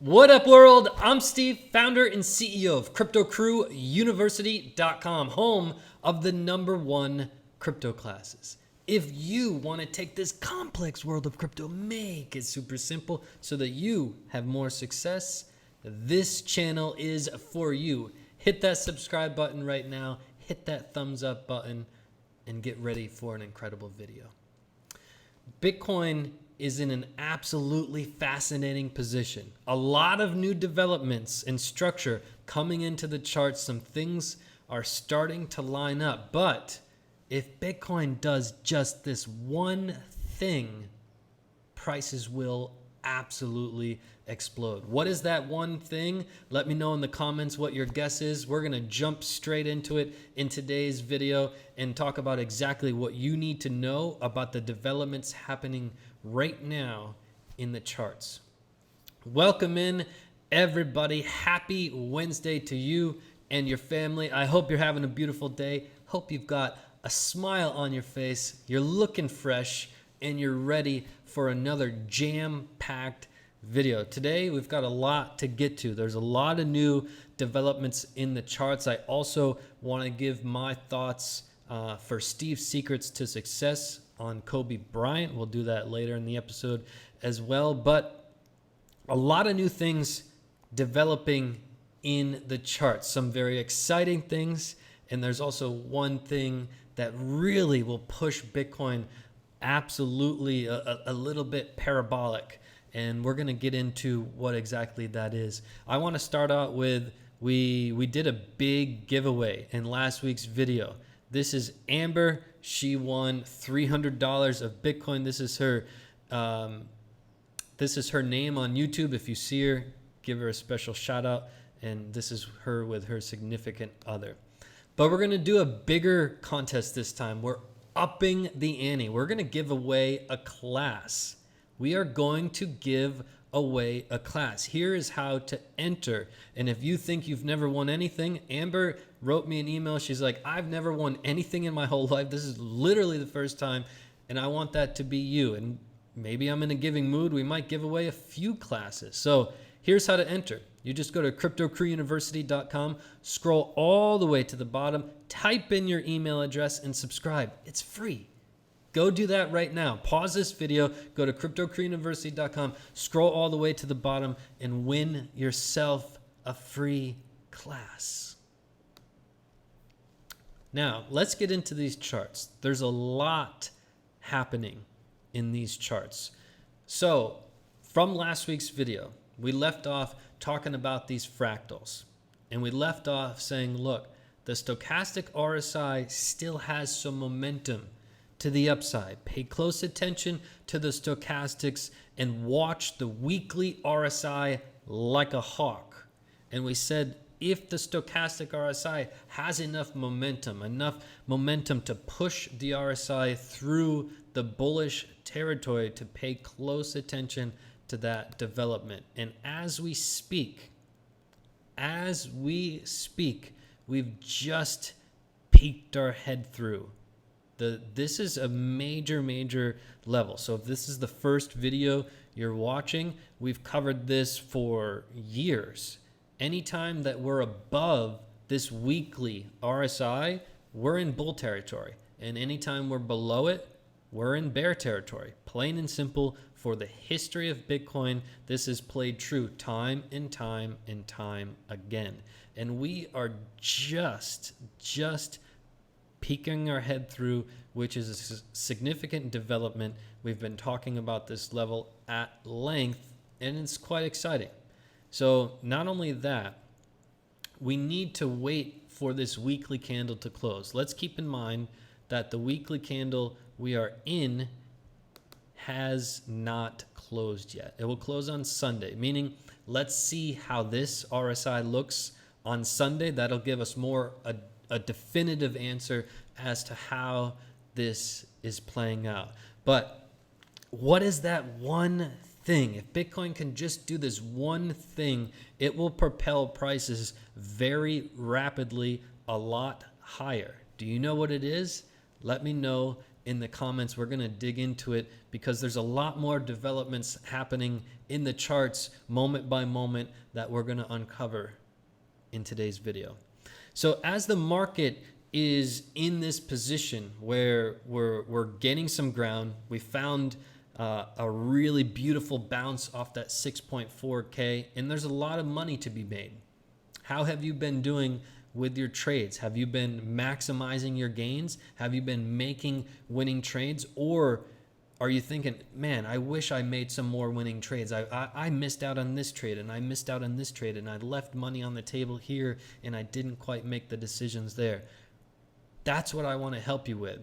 What up, world? I'm Steve, founder and CEO of CryptoCrewUniversity.com, home of the #1 crypto classes. If you want to take this complex world of crypto, make it super simple so that you have more success, this channel is for you. Hit that subscribe button right now, hit that thumbs up button, and get ready for an incredible video. Bitcoin is in an absolutely fascinating position. A lot of new developments and structure coming into the charts. Some things are starting to line up. But if Bitcoin does just this one thing, prices will absolutely explode. What is that one thing? Let me know in the comments what your guess is. We're going to jump straight into it in today's video and talk about exactly what you need to know about the developments happening right now in the charts. Welcome in, everybody. Happy Wednesday to you and your family. I hope you're having a beautiful day. Hope you've got a smile on your face. You're looking fresh and you're ready for another jam-packed video. Today, we've got a lot to get to. There's a lot of new developments in the charts. I also want to give my thoughts for Steve's Secrets to Success on Kobe Bryant. We'll do that later in the episode as well. But a lot of new things developing in the charts. Some very exciting things. And there's also one thing that really will push Bitcoin absolutely a little bit parabolic. And we're going to get into what exactly that is. I want to start out with, we did a big giveaway in last week's video. This is Amber. She won $300 of Bitcoin. This is her name on YouTube. If you see her, give her a special shout out. And this is her with her significant other. But we're going to do a bigger contest this time. We're upping the ante. We're going to give away a class. We are going to give away a class. Here is how to enter. And if you think you've never won anything, Amber wrote me an email. She's like, I've never won anything in my whole life. This is literally the first time, and I want that to be you. And maybe I'm in a giving mood. We might give away a few classes. So here's how to enter. You just go to CryptoCrewUniversity.com, scroll all the way to the bottom, type in your email address, and subscribe. It's free. Go do that right now. Pause this video, go to CryptoCrewUniversity.com, scroll all the way to the bottom, and win yourself a free class. Now, let's get into these charts. There's a lot happening in these charts. So, from last week's video, we left off talking about these fractals. And we left off saying, look, the stochastic RSI still has some momentum to the upside. Pay close attention to the stochastics and watch the weekly RSI like a hawk. And we said, if the stochastic RSI has enough momentum to push the RSI through the bullish territory, to pay close attention to that development. And as we speak, we've just peeked our head through. This is a major level. So if this is the first video you're watching, we've covered this for years. Anytime that we're above this weekly RSI, we're in bull territory. And anytime we're below it, we're in bear territory. Plain and simple. For the history of Bitcoin, this is played true time and time again. And we are just peeking our head through, which is a significant development. We've been talking about this level at length, and it's quite exciting. So not only that, we need to wait for this weekly candle to close. Let's keep in mind that the weekly candle we are in has not closed yet. It will close on Sunday, meaning let's see how this RSI looks on Sunday. That'll give us a definitive answer as to how this is playing out. But what is that one thing? If Bitcoin can just do this one thing, it will propel prices very rapidly a lot higher. Do you know what it is? Let me know in the comments. We're going to dig into it because there's a lot more developments happening in the charts moment by moment that we're going to uncover in today's video. So as the market is in this position where we're gaining some ground, we found a really beautiful bounce off that 6.4K, and there's a lot of money to be made. How have you been doing with your trades? Have you been maximizing your gains? Have you been making winning trades? Or are you thinking, man, I wish I made some more winning trades. I missed out on this trade, and I missed out on this trade, and I left money on the table here, and I didn't quite make the decisions there. That's what I want to help you with.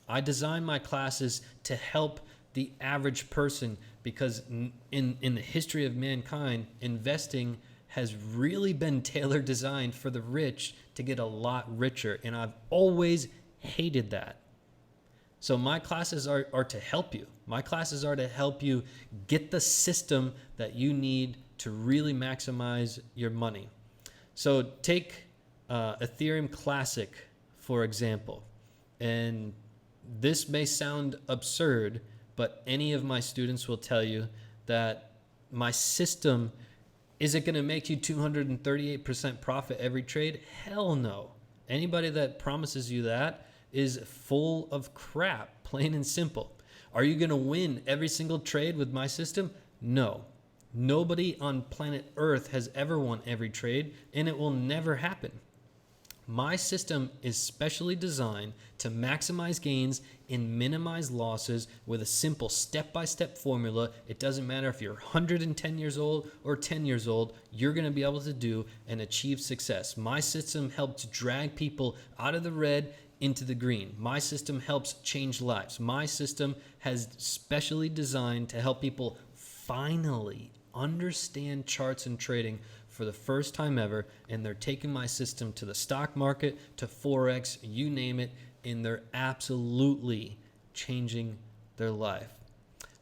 I design my classes to help the average person because in the history of mankind, investing has really been tailor designed for the rich to get a lot richer. And I've always hated that. So my classes are to help you. My classes are to help you get the system that you need to really maximize your money. So take Ethereum Classic, for example. And this may sound absurd, but any of my students will tell you that my system, is it going to make you 238% profit every trade? Hell no. Anybody that promises you that is full of crap, plain and simple. Are you going to win every single trade with my system? No. Nobody on planet Earth has ever won every trade, and it will never happen. My system is specially designed to maximize gains and minimize losses with a simple step-by-step formula. It doesn't matter if you're 110 years old or 10 years old, you're going to be able to do and achieve success. My system helps drag people out of the red into the green. My system helps change lives. My system has specially designed to help people finally understand charts and trading for the first time ever, and they're taking my system to the stock market, to Forex, you name it, and they're absolutely changing their life.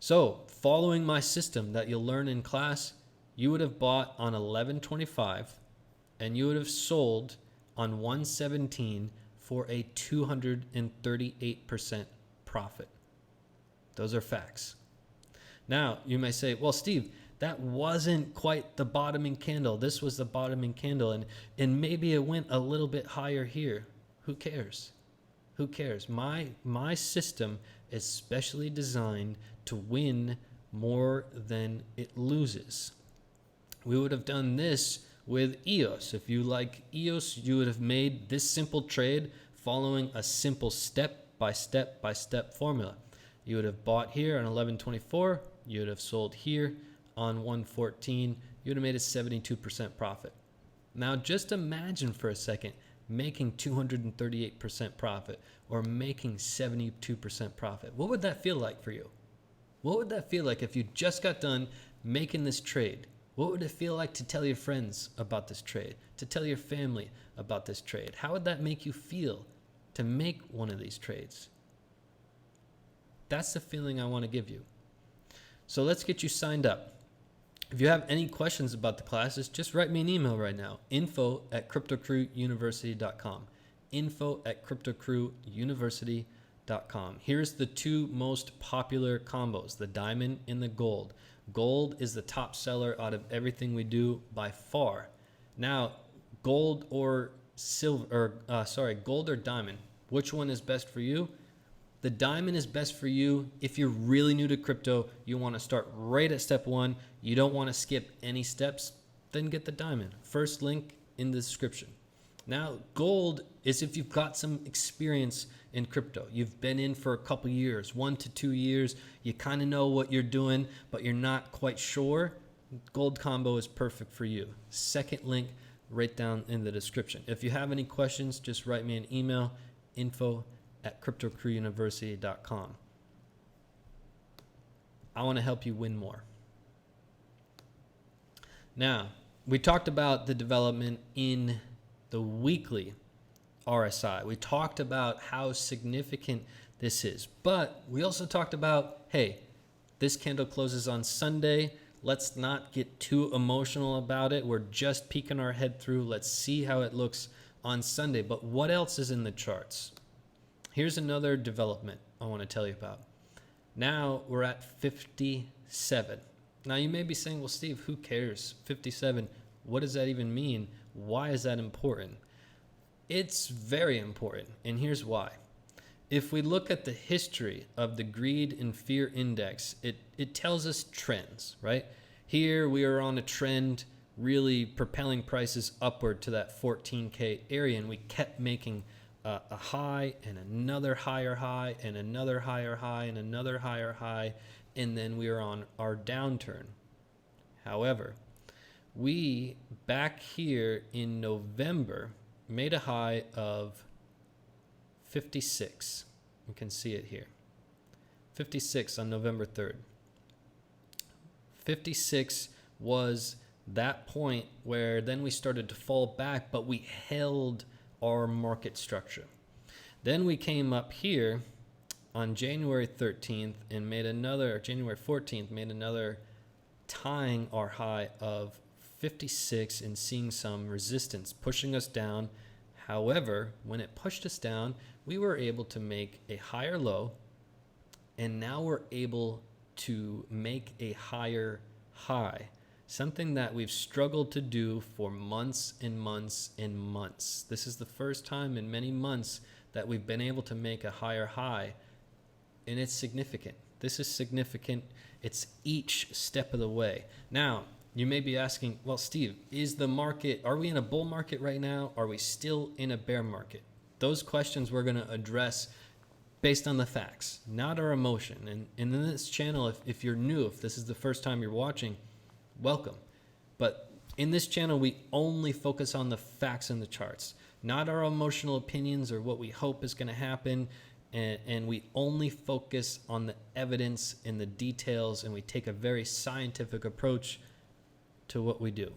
So following my system that you'll learn in class, you would have bought on 11.25 and you would have sold on 117 for a 238% profit. Those are facts. Now you may say, well, Steve, that wasn't quite the bottoming candle. This was the bottoming candle, and maybe it went a little bit higher here. Who cares? Who cares? My system is specially designed to win more than it loses. We would have done this with EOS. If you like EOS, you would have made this simple trade following a simple step-by-step formula. You would have bought here on 11.24. You would have sold here on 114, you would have made a 72% profit. Now just imagine for a second making 238% profit or making 72% profit. What would that feel like for you? What would that feel like if you just got done making this trade? What would it feel like to tell your friends about this trade, to tell your family about this trade? How would that make you feel to make one of these trades? That's the feeling I want to give you. So let's get you signed up. If you have any questions about the classes, just write me an email right now, info@cryptocrewuniversity.com, info@cryptocrewuniversity.com. Here's the two most popular combos, the diamond and the gold. Gold is the top seller out of everything we do by far. Now, gold or diamond, which one is best for you? The diamond is best for you if you're really new to crypto. You want to start right at step one. You don't want to skip any steps. Then get the diamond. First link in the description. Now, gold is if you've got some experience in crypto. You've been in for a couple years, 1 to 2 years. You kind of know what you're doing, but you're not quite sure. Gold combo is perfect for you. Second link right down in the description. If you have any questions, just write me an email, info@cryptocrewuniversity.com. I want to help you win more. Now, we talked about the development in the weekly RSI. We talked about how significant this is, but we also talked about, hey, this candle closes on Sunday. Let's not get too emotional about it. We're just peeking our head through. Let's see how it looks on Sunday. But what else is in the charts? Here's another development I want to tell you about. Now we're at 57. Now you may be saying, well, Steve, who cares? 57, what does that even mean? Why is that important? It's very important, and here's why. If we look at the history of the greed and fear index, it tells us trends, right? Here we are on a trend really propelling prices upward to that 14K area, and we kept making a high and another higher high and another higher high and another higher high, and then we were on our downturn. However, we back here in November made a high of 56. You can see it here. 56 on November 3rd. 56 was that point where then we started to fall back, but we held our market structure. Then we came up here on January 13th and made another, January 14th, made another tying our high of 56 and seeing some resistance pushing us down. However, when it pushed us down, we were able to make a higher low, and now we're able to make a higher high, something that we've struggled to do for months and months and months. This is the first time in many months that we've been able to make a higher high, and it's significant. This is significant. It's each step of the way. Now, you may be asking, well, Steve, are we in a bull market right now? Are we still in a bear market? Those questions we're going to address based on the facts, not our emotion. And in this channel, if you're new, if this is the first time you're watching, welcome. But in this channel, we only focus on the facts and the charts, not our emotional opinions or what we hope is going to happen. And we only focus on the evidence and the details, and we take a very scientific approach to what we do.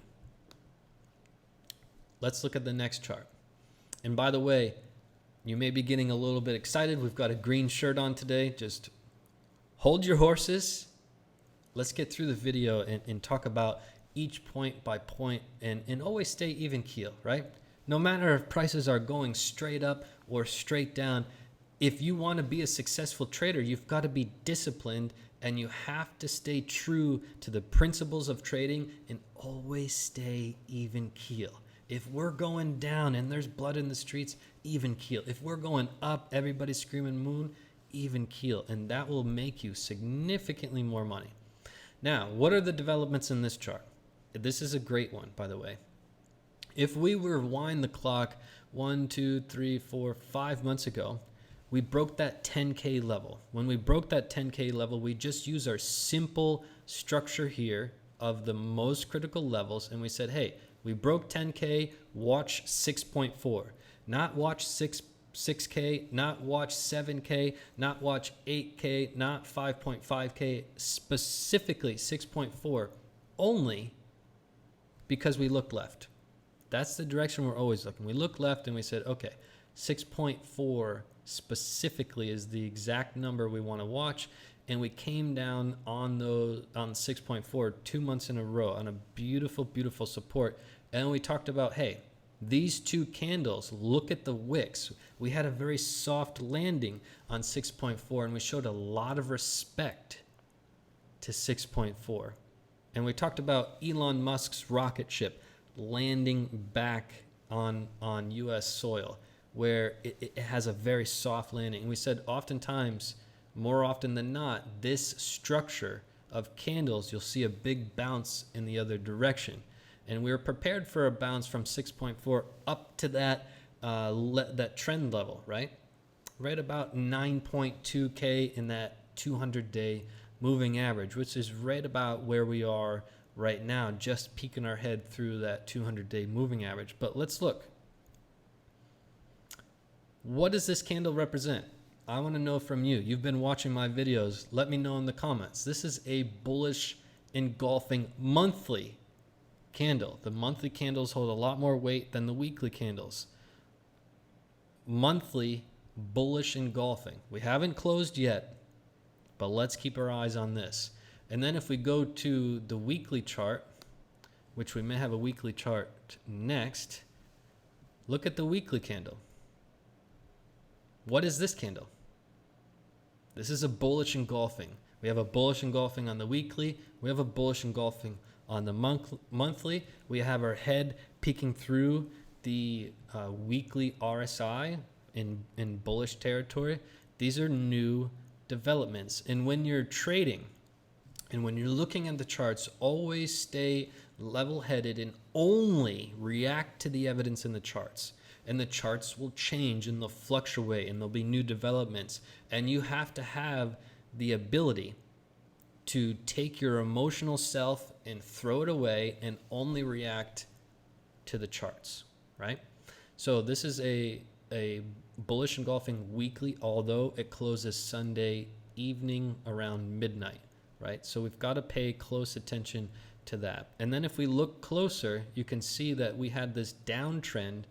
Let's look at the next chart. And by the way, you may be getting a little bit excited. We've got a green shirt on today. Just hold your horses. Let's get through the video and talk about each point by point, and always stay even keel, right? No matter if prices are going straight up or straight down, if you want to be a successful trader, you've got to be disciplined, and you have to stay true to the principles of trading and always stay even keel. If we're going down and there's blood in the streets, even keel. If we're going up, everybody's screaming moon, even keel. And that will make you significantly more money. Now, what are the developments in this chart? This is a great one, by the way. If we rewind the clock 1, 2, 3, 4, 5 months ago, we broke that 10K level. When we broke that 10K level, we just used our simple structure here of the most critical levels, and we said, hey, we broke 10K, watch 6.4. Not watch 6K, not watch 7K, not watch 8K, not 5.5K, specifically 6.4, only because we looked left. That's the direction we're always looking. We looked left and we said, okay, 6.4 specifically is the exact number we want to watch, and we came down on 6.4 2 months in a row on a beautiful support. And we talked about, hey, these two candles, look at the wicks. We had a very soft landing on 6.4, and we showed a lot of respect to 6.4. And we talked about Elon Musk's rocket ship landing back on US soil, where it has a very soft landing. And we said oftentimes, more often than not, this structure of candles, you'll see a big bounce in the other direction. And we were prepared for a bounce from 6.4 up to that trend level, right? Right about 9.2K in that 200-day moving average, which is right about where we are right now, just peeking our head through that 200-day moving average. But let's look. What does this candle represent? I want to know from you. You've been watching my videos. Let me know in the comments. This is a bullish engulfing monthly candle. The monthly candles hold a lot more weight than the weekly candles. Monthly bullish engulfing. We haven't closed yet, but let's keep our eyes on this. And then if we go to the weekly chart, which we may have a weekly chart next, look at the weekly candle. What is this candle? This is a bullish engulfing. We have a bullish engulfing on the weekly. We have a bullish engulfing on the monthly. We have our head peeking through the weekly RSI in bullish territory. These are new developments. And when you're trading and when you're looking at the charts, always stay level-headed and only react to the evidence in the charts. And the charts will change and they'll fluctuate and there'll be new developments. And you have to have the ability to take your emotional self and throw it away and only react to the charts, right? So this is a bullish engulfing weekly, although it closes Sunday evening around midnight, right? So we've got to pay close attention to that. And then if we look closer, you can see that we had this downtrend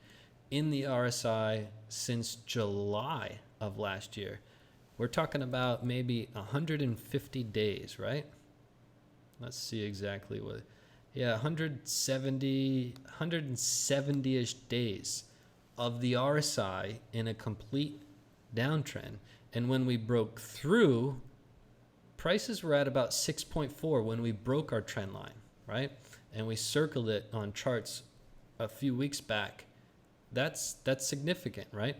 in the RSI since July of last year. We're talking about maybe 150 days, right? Let's see exactly what. Yeah, 170-ish days of the RSI in a complete downtrend. And when we broke through, prices were at about 6.4 when we broke our trend line, right? And we circled it on charts a few weeks back. That's significant, right?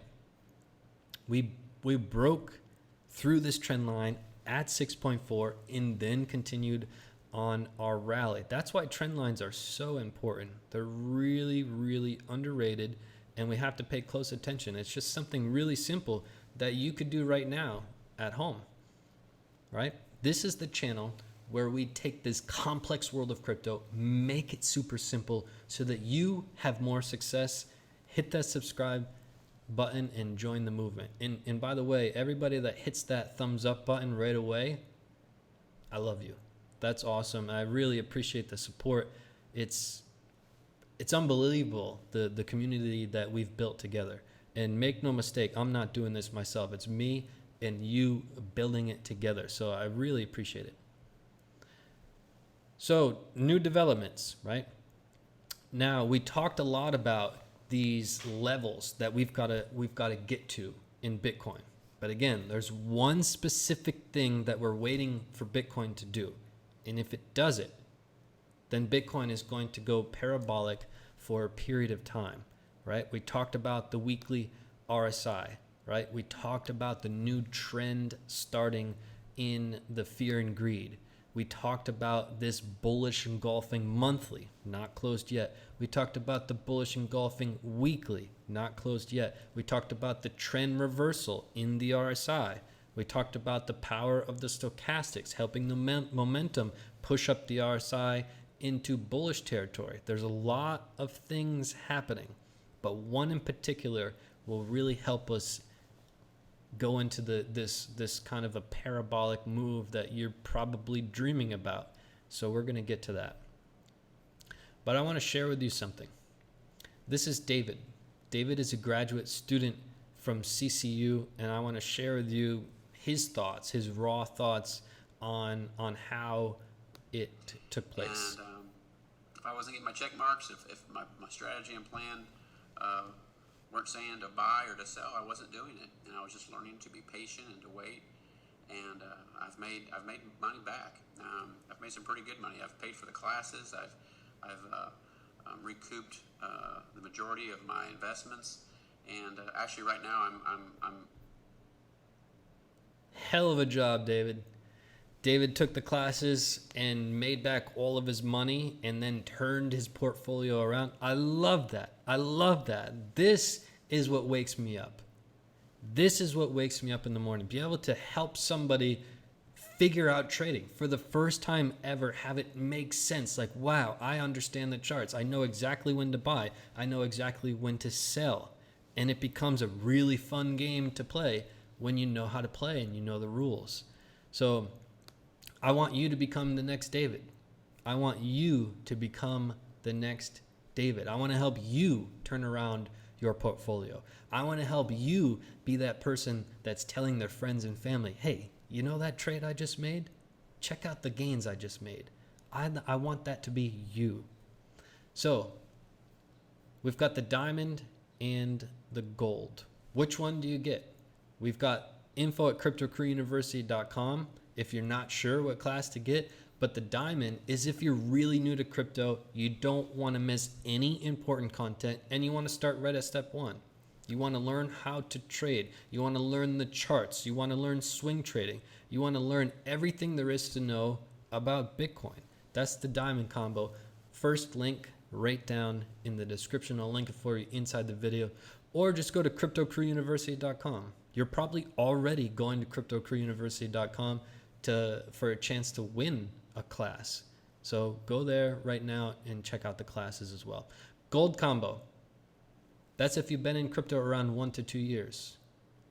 We broke through this trend line at 6.4 and then continued on our rally. That's why trend lines are so important. They're really, really underrated, and we have to pay close attention. It's just something really simple that you could do right now at home, right? This is the channel where we take this complex world of crypto, make it super simple so that you have more success. Hit that subscribe button and join the movement. And by the way, everybody that hits that thumbs up button right away, I love you. That's awesome. I really appreciate the support. It's unbelievable, the community that we've built together. And make no mistake, I'm not doing this myself. It's me and you building it together. So I really appreciate it. So new developments, right? Now we talked a lot about these levels that we've got to get to in Bitcoin. But again, there's one specific thing that we're waiting for Bitcoin to do. And if it does it, then Bitcoin is going to go parabolic for a period of time, right? We talked about the weekly RSI, right? We talked about the new trend starting in the fear and greed. We talked about this bullish engulfing monthly, not closed yet. We talked about the bullish engulfing weekly, not closed yet. We talked about the trend reversal in the RSI. We talked about the power of the stochastics, helping the momentum push up the RSI into bullish territory. There's a lot of things happening, but one in particular will really help us go into this kind of a parabolic move that you're probably dreaming about. So we're going to get to that. But I want to share with you something. This is David. David is a graduate student from CCU, and I want to share with you his thoughts, his raw thoughts on how it took place. And if I wasn't getting my check marks, if my strategy and plan weren't saying to buy or to sell, I wasn't doing it, and I was just learning to be patient and to wait. And I've made money back. I've made some pretty good money. I've paid for the classes. I've recouped the majority of my investments, and actually right now I'm Hell of a job, David. David took the classes and made back all of his money and then turned his portfolio around. I love that. I love that. This is what wakes me up. This is what wakes me up in the morning. Be able to help somebody figure out trading for the first time ever, have it make sense. Like, wow, I understand the charts. I know exactly when to buy. I know exactly when to sell. And it becomes a really fun game to play when you know how to play and you know the rules. So I want you to become the next David. I want you to become the next David. I want to help you turn around your portfolio. I want to help you be that person that's telling their friends and family, hey, you know that trade I just made? Check out the gains I just made. I want that to be you. So we've got the diamond and the gold. Which one do you get? We've got info@cryptocrewuniversity.com if you're not sure what class to get. But the diamond is if you're really new to crypto, you don't want to miss any important content, and you want to start right at step 1. You want to learn how to trade. You want to learn the charts. You want to learn swing trading. You want to learn everything there is to know about Bitcoin. That's the diamond combo. First link right down in the description. I'll link it for you inside the video, or just go to cryptocrewuniversity.com. You're probably already going to cryptocrewuniversity.com for a chance to win a class. So go there right now and check out the classes as well. Gold combo. That's if you've been in crypto around 1 to 2 years.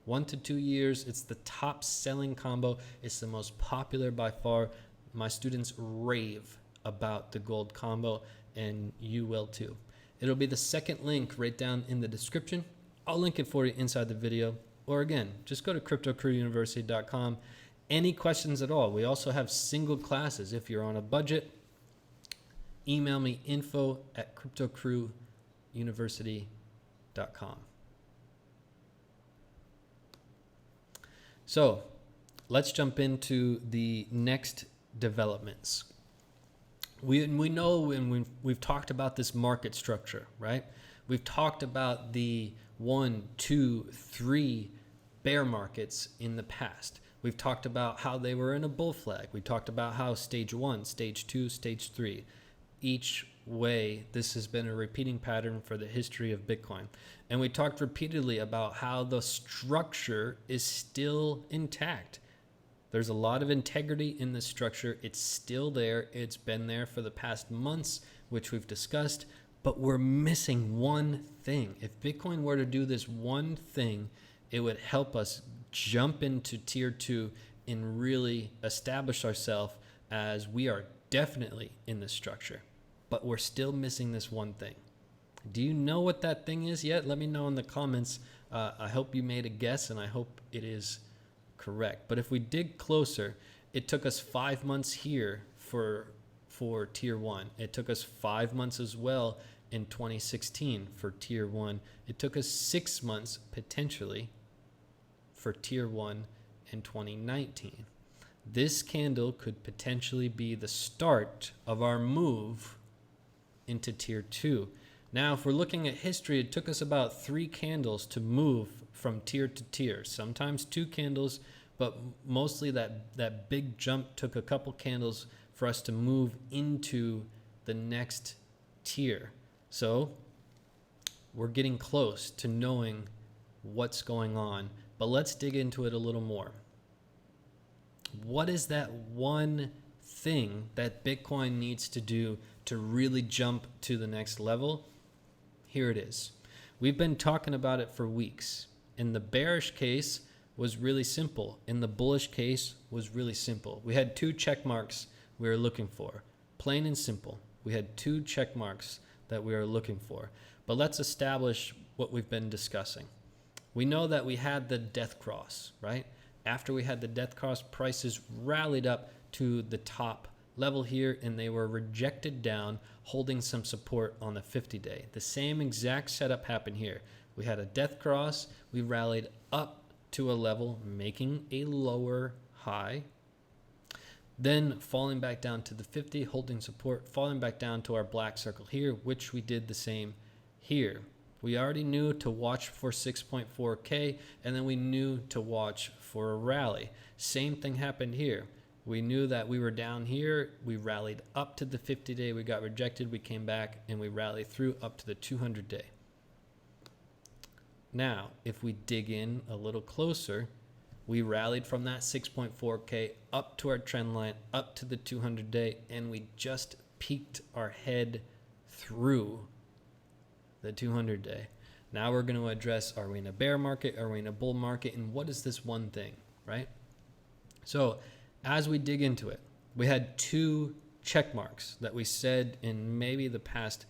1 to 2 years, it's the top selling combo. It's the most popular by far. My students rave about the gold combo, and you will too. It'll be the second link right down in the description. I'll link it for you inside the video. Or again, just go to cryptocrewuniversity.com. Any questions at all? We also have single classes. If you're on a budget, email me info@cryptocrewuniversity.com. So let's jump into the next developments. We know, and we've talked about this market structure, right? We've talked about the 1, 2, 3 bear markets in the past. We've talked about how they were in a bull flag. We talked about how stage 1, stage 2, stage 3. Each way, this has been a repeating pattern for the history of Bitcoin. And we talked repeatedly about how the structure is still intact. There's a lot of integrity in the structure. It's still there. It's been there for the past months, which we've discussed, but we're missing one thing. If Bitcoin were to do this one thing, it would help us jump into tier 2 and really establish ourselves as we are definitely in the structure, but we're still missing this one thing. Do you know what that thing is yet? Let me know in the comments. I hope you made a guess, and I hope it is correct. But if we dig closer, it took us 5 months here for tier 1. It took us 5 months as well in 2016 for tier 1. It took us 6 months potentially for tier 1 in 2019. This candle could potentially be the start of our move into tier 2. Now, if we're looking at history, it took us about 3 candles to move from tier to tier. Sometimes 2 candles, but mostly that big jump took a couple candles for us to move into the next tier. So we're getting close to knowing what's going on, but let's dig into it a little more. What is that one thing that Bitcoin needs to do to really jump to the next level? Here it is. We've been talking about it for weeks. In the bearish case was really simple. In the bullish case was really simple. We had 2 check marks we were looking for. Plain and simple. We had 2 check marks that we were looking for. But let's establish what we've been discussing. We know that we had the death cross, right? After we had the death cross, prices rallied up to the top level here, and they were rejected down, holding some support on the 50-day. The same exact setup happened here. We had a death cross, we rallied up to a level, making a lower high, then falling back down to the 50, holding support, falling back down to our black circle here, which we did the same here. We already knew to watch for 6.4K, and then we knew to watch for a rally. Same thing happened here. We knew that we were down here, we rallied up to the 50-day, we got rejected, we came back, and we rallied through up to the 200-day. Now, if we dig in a little closer, we rallied from that 6.4K up to our trend line, up to the 200-day, and we just peeked our head through the 200-day. Now we're going to address, are we in a bear market, are we in a bull market, and what is this one thing, right? So as we dig into it, we had 2 check marks that we said in maybe the past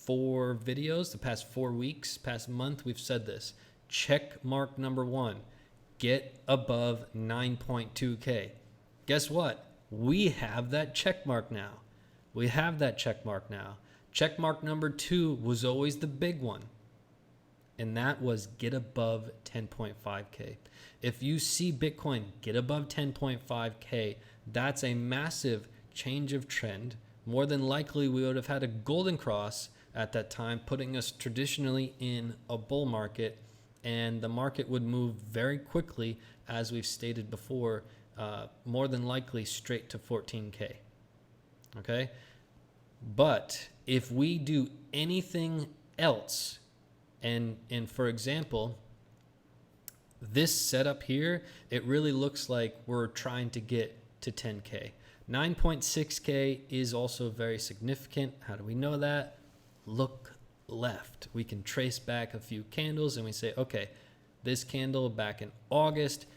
4 videos, the past 4 weeks, past month, we've said this. Check mark number 1, get above 9.2K. Guess what? We have that check mark now. We have that check mark now. Check mark number 2 was always the big one. and that was get above 10.5K. If you see Bitcoin get above 10.5K, that's a massive change of trend. More than likely, we would have had a golden cross at that time, putting us traditionally in a bull market, and the market would move very quickly, as we've stated before, more than likely straight to 14K. Okay? But if we do anything else, and for example, this setup here, it really looks like we're trying to get to 10K. 9.6K is also very significant. How do we know that? Look left. We can trace back a few candles and we say, okay, this candle back in August,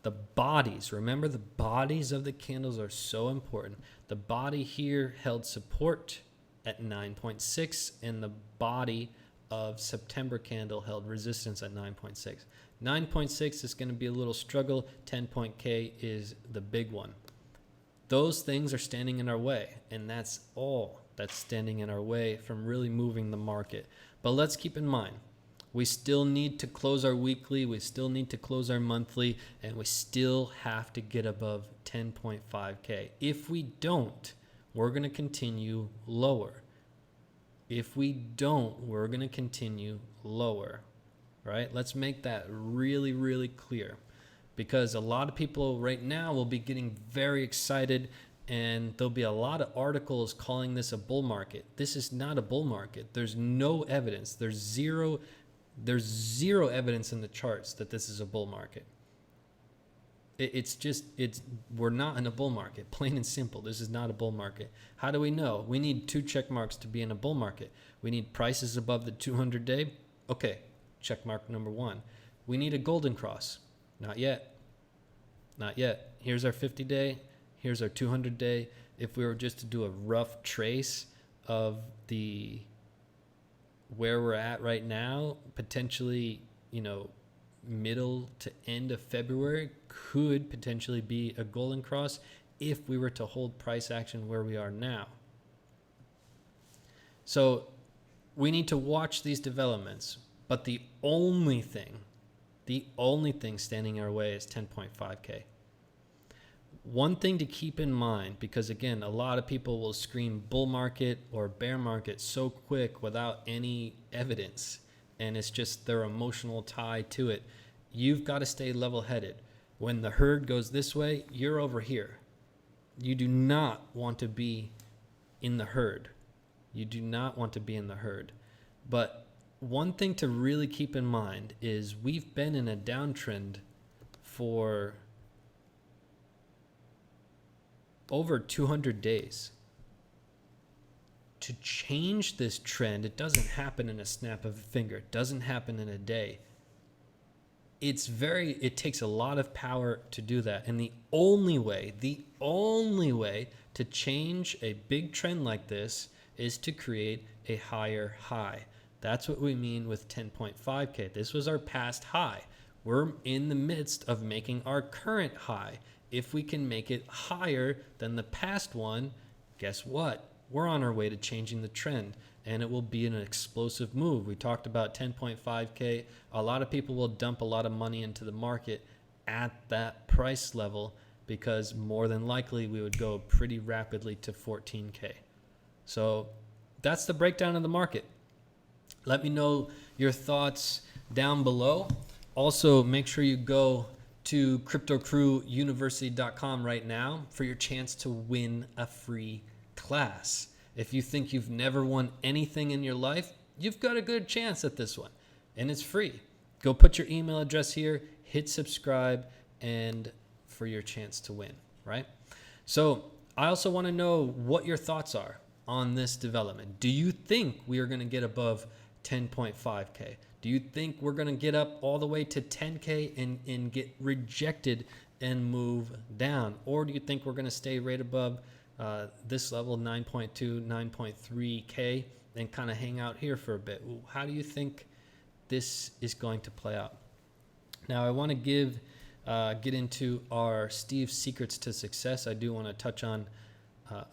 the bodies, remember the bodies of the candles are so important. The body here held support at 9.6 and the body of September candle held resistance at 9.6. 9.6 is going to be a little struggle. 10.K is the big one. Those things are standing in our way, and that's all that's standing in our way from really moving the market. But let's keep in mind, we still need to close our weekly, we still need to close our monthly, and we still have to get above 10.5K. If we don't, we're going to continue lower. If we don't, we're going to continue lower, right? Let's make that really, really clear, because a lot of people right now will be getting very excited, and there'll be a lot of articles calling this a bull market. This is not a bull market. There's no evidence. There's zero evidence in the charts that this is a bull market. We're not in a bull market, plain and simple. This is not a bull market. How do we know? We need 2 check marks to be in a bull market. We need prices above the 200-day. Okay, check mark number 1. We need a golden cross. Not yet. Not yet. Here's our 50-day. Here's our 200-day. If we were just to do a rough trace of where we're at right now, potentially, middle to end of February could potentially be a golden cross if we were to hold price action where we are now. So we need to watch these developments, but the only thing standing in our way is 10.5K. One thing to keep in mind, because again, a lot of people will scream bull market or bear market so quick without any evidence, and it's just their emotional tie to it. You've got to stay level-headed. When the herd goes this way, you're over here. You do not want to be in the herd. You do not want to be in the herd. But one thing to really keep in mind is we've been in a downtrend for over 200 days. To change this trend, it doesn't happen in a snap of a finger. It doesn't happen in a day. It takes a lot of power to do that. And the only way to change a big trend like this is to create a higher high. That's what we mean with 10.5K. This was our past high. We're in the midst of making our current high. If we can make it higher than the past one, guess what? We're on our way to changing the trend, and it will be an explosive move. We talked about 10.5K. A lot of people will dump a lot of money into the market at that price level because more than likely we would go pretty rapidly to 14K. So that's the breakdown of the market. Let me know your thoughts down below. Also, make sure you go to CryptoCrewUniversity.com right now for your chance to win a free class. If you think you've never won anything in your life, you've got a good chance at this one, and it's free. Go put your email address here, hit subscribe, and for your chance to win, right? So I also want to know what your thoughts are on this development. Do you think we are going to get above 10.5K? Do you think we're going to get up all the way to 10K and get rejected and move down? Or do you think we're going to stay right above this level, 9.2, 9.3K, and kind of hang out here for a bit? How do you think this is going to play out? Now, I want to get into our Steve's Secrets to Success. I do want to touch on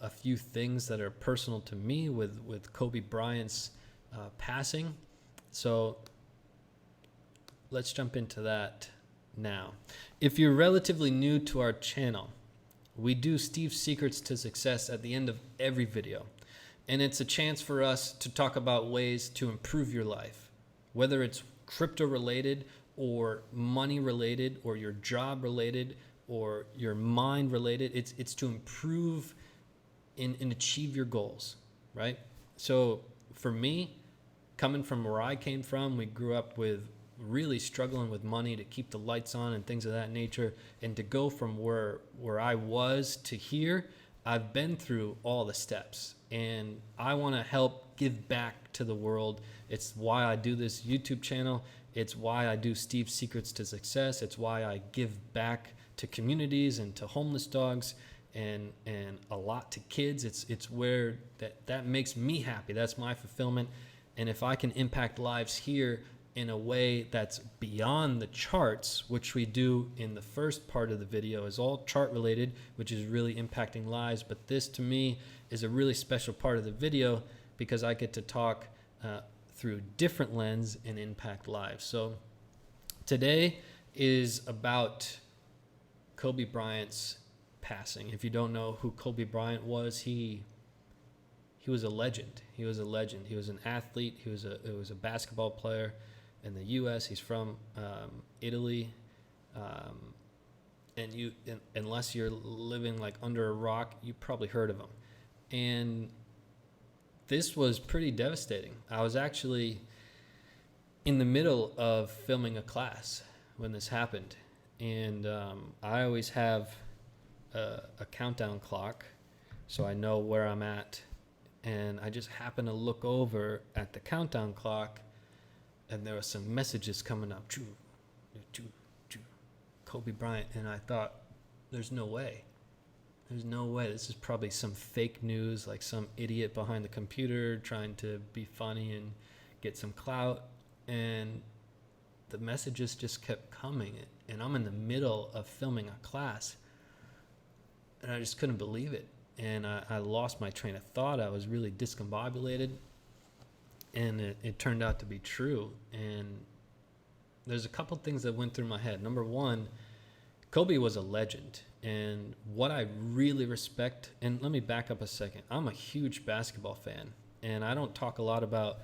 a few things that are personal to me with Kobe Bryant's passing. So let's jump into that now. If you're relatively new to our channel, we do Steve's Secrets to Success at the end of every video. And it's a chance for us to talk about ways to improve your life, whether it's crypto related or money related or your job related or your mind related. It's to improve and achieve your goals, right? So for me, coming from where I came from, we grew up with really struggling with money to keep the lights on and things of that nature. And to go from where I was to here, I've been through all the steps, and I want to help give back to the world. It's why I do this YouTube channel. It's why I do Steve's Secrets to Success. It's why I give back to communities and to homeless dogs and a lot to kids. It's where that makes me happy. That's my fulfillment. And if I can impact lives here in a way that's beyond the charts, which we do in the first part of the video, is all chart related, which is really impacting lives. But this to me is a really special part of the video because I get to talk through different lens and impact lives. So today is about Kobe Bryant's passing. If you don't know who Kobe Bryant was, he was a legend. He was a legend. He was an athlete. He was a basketball player in the U.S. He's from Italy, and unless you're living like under a rock, you probably heard of him. And this was pretty devastating. I was actually in the middle of filming a class when this happened, and I always have a countdown clock, so I know where I'm at. And I just happened to look over at the countdown clock, and there were some messages coming up. Kobe Bryant. And I thought, there's no way. There's no way. This is probably some fake news, like some idiot behind the computer trying to be funny and get some clout. And the messages just kept coming. And I'm in the middle of filming a class, and I just couldn't believe it. And I lost my train of thought. I was really discombobulated. And it turned out to be true. And there's a couple things that went through my head. Number one, Kobe was a legend. And what I really respect, and let me back up a second. I'm a huge basketball fan. And I don't talk a lot about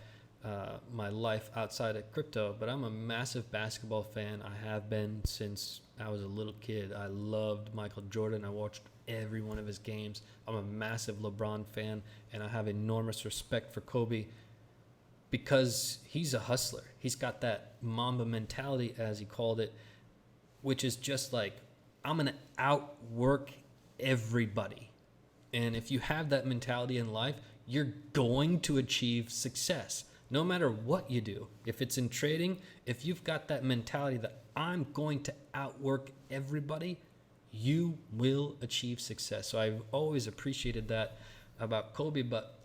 my life outside of crypto, but I'm a massive basketball fan. I have been since I was a little kid. I loved Michael Jordan. I watched every one of his games. I'm a massive LeBron fan, and I have enormous respect for Kobe because he's a hustler. He's got that Mamba mentality, as he called it, which is just like, I'm going to outwork everybody. And if you have that mentality in life, you're going to achieve success no matter what you do. If it's in trading, if you've got that mentality that I'm going to outwork everybody, you will achieve success. So I've always appreciated that about Kobe. But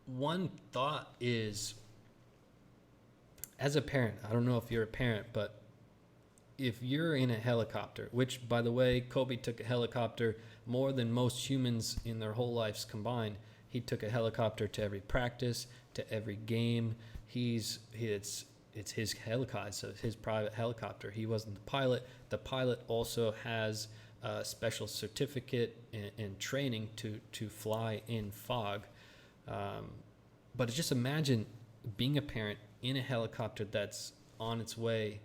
one thought is, as a parent, I don't know if you're a parent, but if you're in a helicopter, which, by the way, Kobe took a helicopter more than most humans in their whole lives combined. He took a helicopter to every practice, to every game. It's his helicopter, so his private helicopter. He wasn't the pilot. The pilot also has a special certificate and training to fly in fog. But just imagine being a parent in a helicopter that's on its way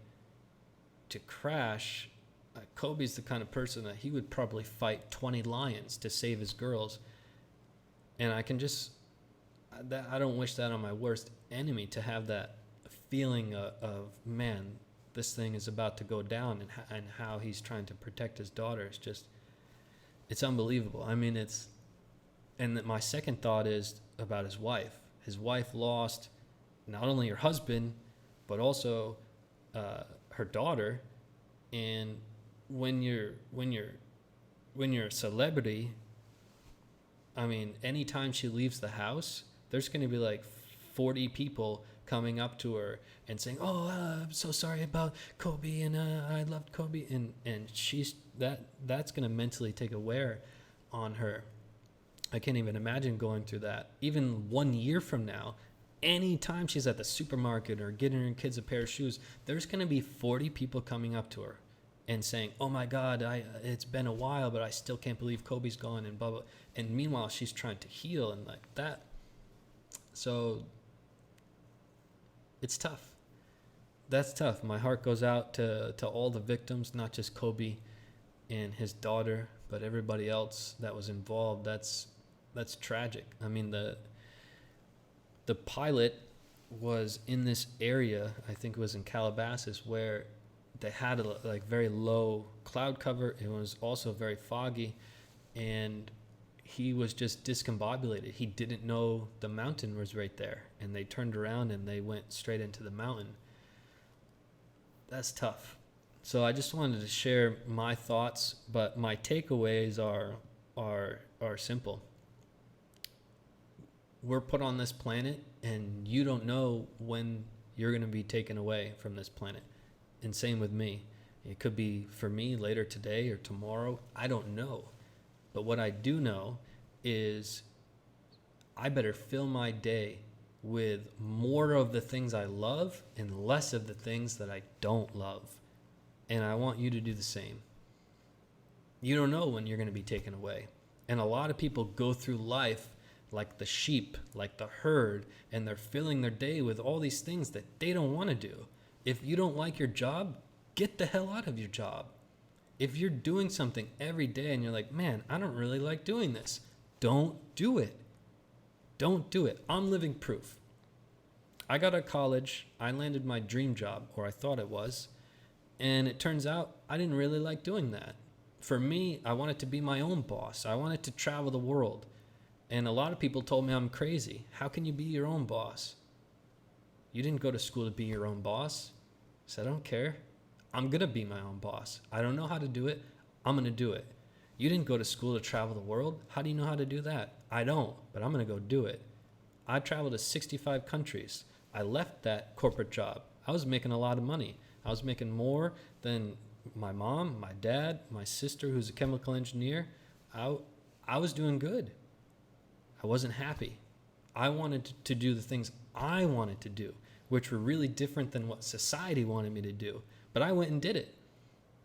to crash. Kobe's the kind of person that he would probably fight 20 lions to save his girls. And I don't wish that on my worst enemy, to have that feeling of man, this thing is about to go down, and how he's trying to protect his daughter. It's unbelievable. I mean, and my second thought is about his wife. His wife lost not only her husband, but also her daughter. And when you're a celebrity, I mean, anytime she leaves the house, there's going to be like 40 people coming up to her and saying, "Oh, I'm so sorry about Kobe, and I loved Kobe," and she's that's going to mentally take a wear on her. I can't even imagine going through that. Even 1 year from now, anytime she's at the supermarket or getting her kids a pair of shoes, there's going to be 40 people coming up to her and saying, oh my God, it's been a while, but I still can't believe Kobe's gone and blah, blah. And meanwhile, she's trying to heal and like that. So it's tough. That's tough. My heart goes out to all the victims, not just Kobe and his daughter, but everybody else that was involved. That's tragic. I mean, the pilot was in this area, I think it was in Calabasas, where they had a very low cloud cover. It was also very foggy, and he was just discombobulated. He didn't know the mountain was right there, and they turned around and they went straight into the mountain. That's tough. So I just wanted to share my thoughts, but my takeaways are simple. We're put on this planet, and you don't know when you're going to be taken away from this planet. And same with me. It could be for me later today or tomorrow. I don't know. But what I do know is I better fill my day with more of the things I love and less of the things that I don't love. And I want you to do the same. You don't know when you're going to be taken away. And a lot of people go through life like the sheep, like the herd, and they're filling their day with all these things that they don't want to do. If you don't like your job, get the hell out of your job. If you're doing something every day and you're like, man, I don't really like doing this, don't do it. Don't do it. I'm living proof. I got out of college, I landed my dream job, or I thought it was, and it turns out I didn't really like doing that. For me, I wanted to be my own boss. I wanted to travel the world. And a lot of people told me I'm crazy. How can you be your own boss? You didn't go to school to be your own boss. I said, I don't care. I'm going to be my own boss. I don't know how to do it. I'm going to do it. You didn't go to school to travel the world. How do you know how to do that? I don't, but I'm going to go do it. I traveled to 65 countries. I left that corporate job. I was making a lot of money. I was making more than my mom, my dad, my sister, who's a chemical engineer. I was doing good. I wasn't happy. I wanted to do the things I wanted to do, which were really different than what society wanted me to do. But I went and did it.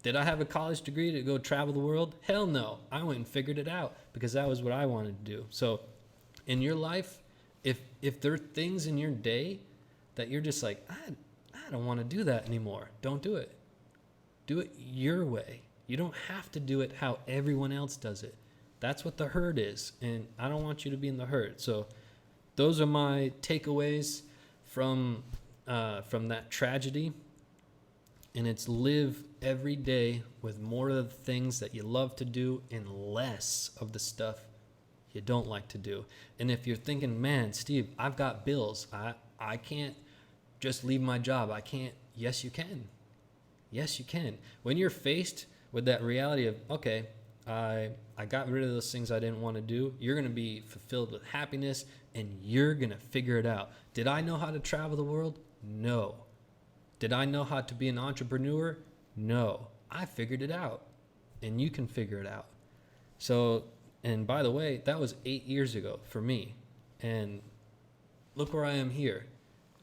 Did I have a college degree to go travel the world? Hell no. I went and figured it out because that was what I wanted to do. So in your life, if there are things in your day that you're just like, I don't want to do that anymore, don't do it. Do it your way. You don't have to do it how everyone else does it. That's what the herd is, and I don't want you to be in the herd. So those are my takeaways from that tragedy. And it's live every day with more of the things that you love to do and less of the stuff you don't like to do. And if you're thinking, man, Steve, I've got bills. I can't just leave my job. I can't. Yes, you can. Yes, you can. When you're faced with that reality of, okay, I got rid of those things I didn't want to do, you're going to be fulfilled with happiness and you're going to figure it out. Did I know how to travel the world? No. Did I know how to be an entrepreneur? No. I figured it out, and you can figure it out. So, and by the way, that was 8 years ago for me. And look where I am here.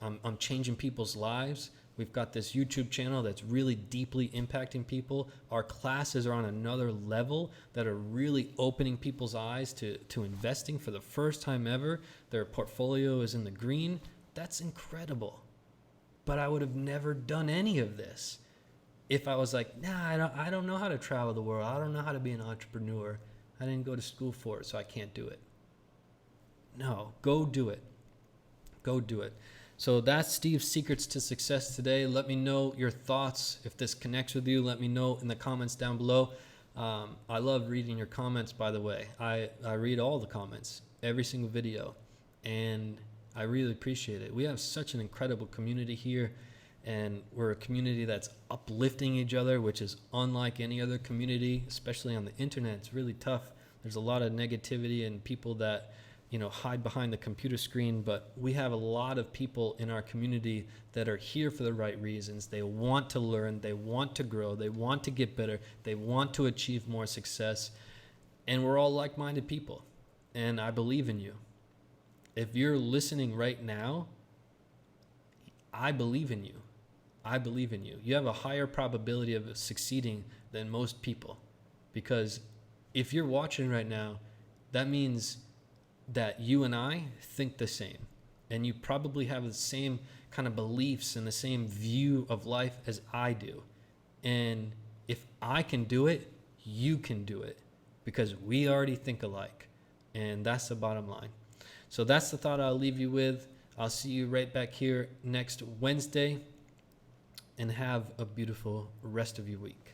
I'm changing people's lives. We've got this YouTube channel that's really deeply impacting people. Our classes are on another level that are really opening people's eyes to investing for the first time ever. Their portfolio is in the green. That's incredible. But I would have never done any of this if I was like, nah, I don't know how to travel the world. I don't know how to be an entrepreneur. I didn't go to school for it, so I can't do it. No, go do it. Go do it. So that's Steve's Secrets to Success today. Let me know your thoughts. If this connects with you, let me know in the comments down below. I love reading your comments, by the way. I read all the comments, every single video, and I really appreciate it. We have such an incredible community here, and we're a community that's uplifting each other, which is unlike any other community, especially on the internet. It's really tough. There's a lot of negativity and people that, hide behind the computer screen, but we have a lot of people in our community that are here for the right reasons. They want to learn, they want to grow, they want to get better, they want to achieve more success, and we're all like-minded people, and I believe in you. If you're listening right now I believe in you. I believe in you. You have a higher probability of succeeding than most people, because if you're watching right now, that means that you and I think the same, and you probably have the same kind of beliefs and the same view of life as I do. And if I can do it, you can do it, because we already think alike. And that's the bottom line. So that's the thought I'll leave you with. I'll see you right back here next Wednesday, and have a beautiful rest of your week.